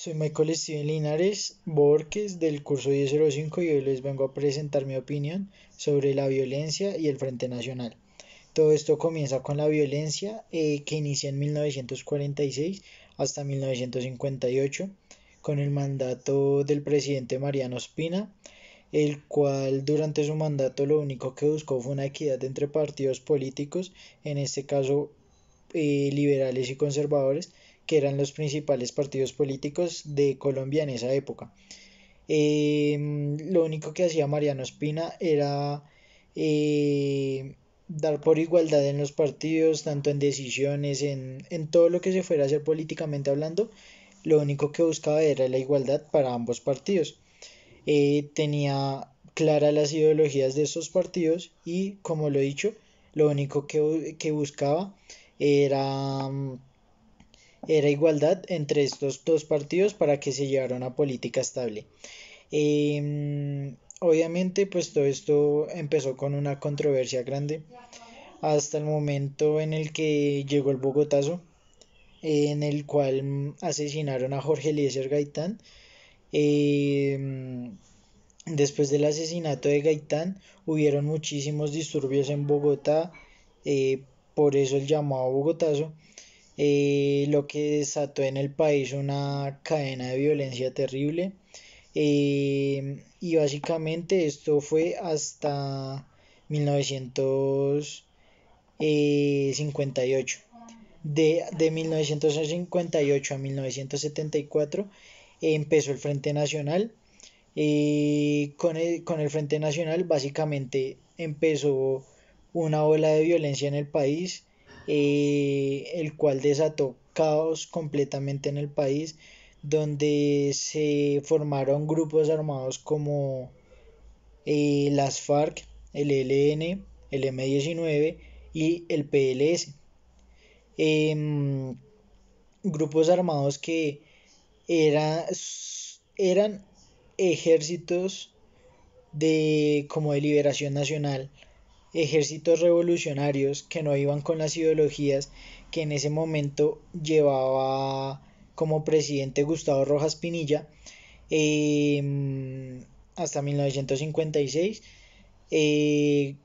Soy Michael Steven Linares Borges del curso 1005 y hoy les vengo a presentar mi opinión sobre la violencia y el Frente Nacional. Todo esto comienza con la violencia que inicia en 1946 hasta 1958 con el mandato del presidente Mariano Ospina, el cual durante su mandato lo único que buscó fue una equidad entre partidos políticos, en este caso liberales y conservadores, que eran los principales partidos políticos de Colombia en esa época. Lo único que hacía Mariano Espina era dar por igualdad en los partidos, tanto en decisiones, en todo lo que se fuera a hacer políticamente hablando. Lo único que buscaba era la igualdad para ambos partidos. Tenía claras las ideologías de estos partidos y, como lo he dicho, lo único que buscaba era, era igualdad entre estos dos partidos para que se llevara una política estable. Obviamente, pues todo esto empezó con una controversia grande hasta el momento en el que llegó el Bogotazo, en el cual asesinaron a Jorge Eliezer Gaitán. Eh, Después del asesinato de Gaitán, hubieron muchísimos disturbios en Bogotá, por eso el llamado Bogotazo, lo que desató en el país una cadena de violencia terrible. Y básicamente esto fue hasta 1958. De 1958 a 1974 empezó el Frente Nacional. Con el Frente Nacional básicamente empezó una ola de violencia en el país, el cual desató caos completamente en el país, donde se formaron grupos armados como las FARC, el ELN, el M-19 y el PLS. Em, Grupos armados que era- eran ejércitos como de liberación nacional, ejércitos revolucionarios que no iban con las ideologías que en ese momento llevaba como presidente Gustavo Rojas Pinilla, hasta 1956, eh,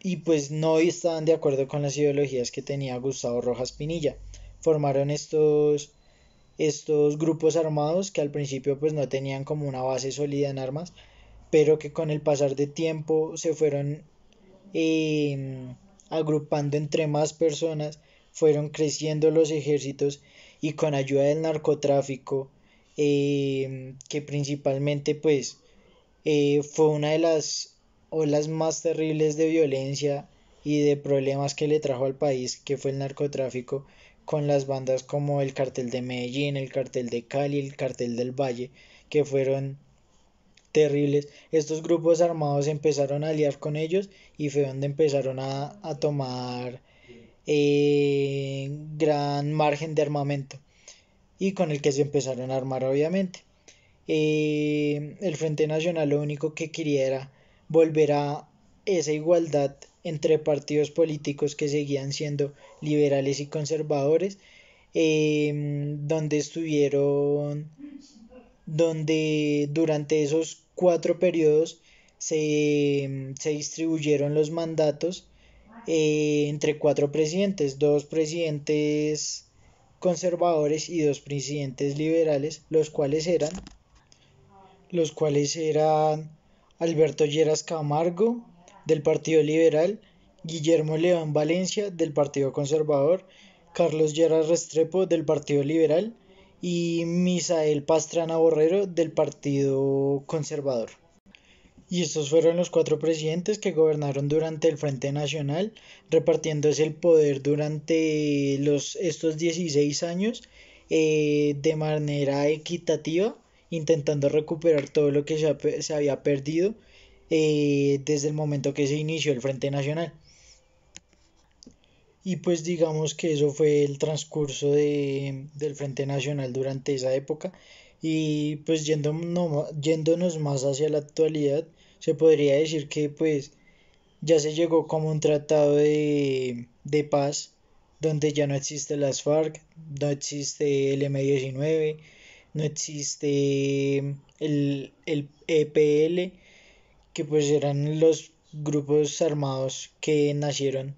y pues no estaban de acuerdo con las ideologías que tenía Gustavo Rojas Pinilla. Formaron estos grupos armados que al principio pues no tenían como una base sólida en armas, pero que con el pasar de tiempo se fueron agrupando entre más personas, fueron creciendo los ejércitos y con ayuda del narcotráfico, que principalmente pues fue una de las olas más terribles de violencia y de problemas que le trajo al país, que fue el narcotráfico, con las bandas como el cartel de Medellín, el cartel de Cali, el cartel del Valle, que fueron terribles. Estos grupos armados empezaron a aliar con ellos y fue donde empezaron a tomar gran margen de armamento y con el que se empezaron a armar obviamente. El Frente Nacional lo único que quería era volver a esa igualdad entre partidos políticos que seguían siendo liberales y conservadores, donde estuvieron, donde durante esos 4 periodos se distribuyeron los mandatos entre 4 presidentes, 2 presidentes conservadores y 2 presidentes liberales, los cuales eran Alberto Lleras Camargo del Partido Liberal, Guillermo León Valencia del Partido Conservador, Carlos Lleras Restrepo del Partido Liberal y Misael Pastrana Borrero del Partido Conservador. Y estos fueron los 4 presidentes que gobernaron durante el Frente Nacional, repartiéndose el poder durante estos 16 años, de manera equitativa, intentando recuperar todo lo que se había perdido desde el momento que se inició el Frente Nacional. Y pues digamos que eso fue el transcurso del Frente Nacional durante esa época. Y pues yéndonos más hacia la actualidad, se podría decir que pues ya se llegó como un tratado de paz, donde ya no existe las FARC, no existe el M-19, no existe el EPL, que pues eran los grupos armados que nacieron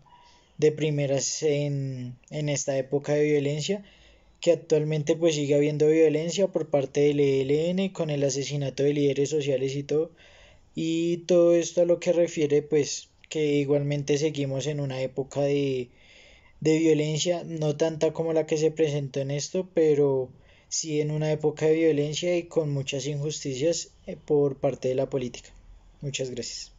de primeras en esta época de violencia, que actualmente pues sigue habiendo violencia por parte del ELN con el asesinato de líderes sociales y todo. Y todo esto a lo que refiere pues que igualmente seguimos en una época de violencia, no tanta como la que se presentó en esto, pero sí en una época de violencia y con muchas injusticias por parte de la política. Muchas gracias.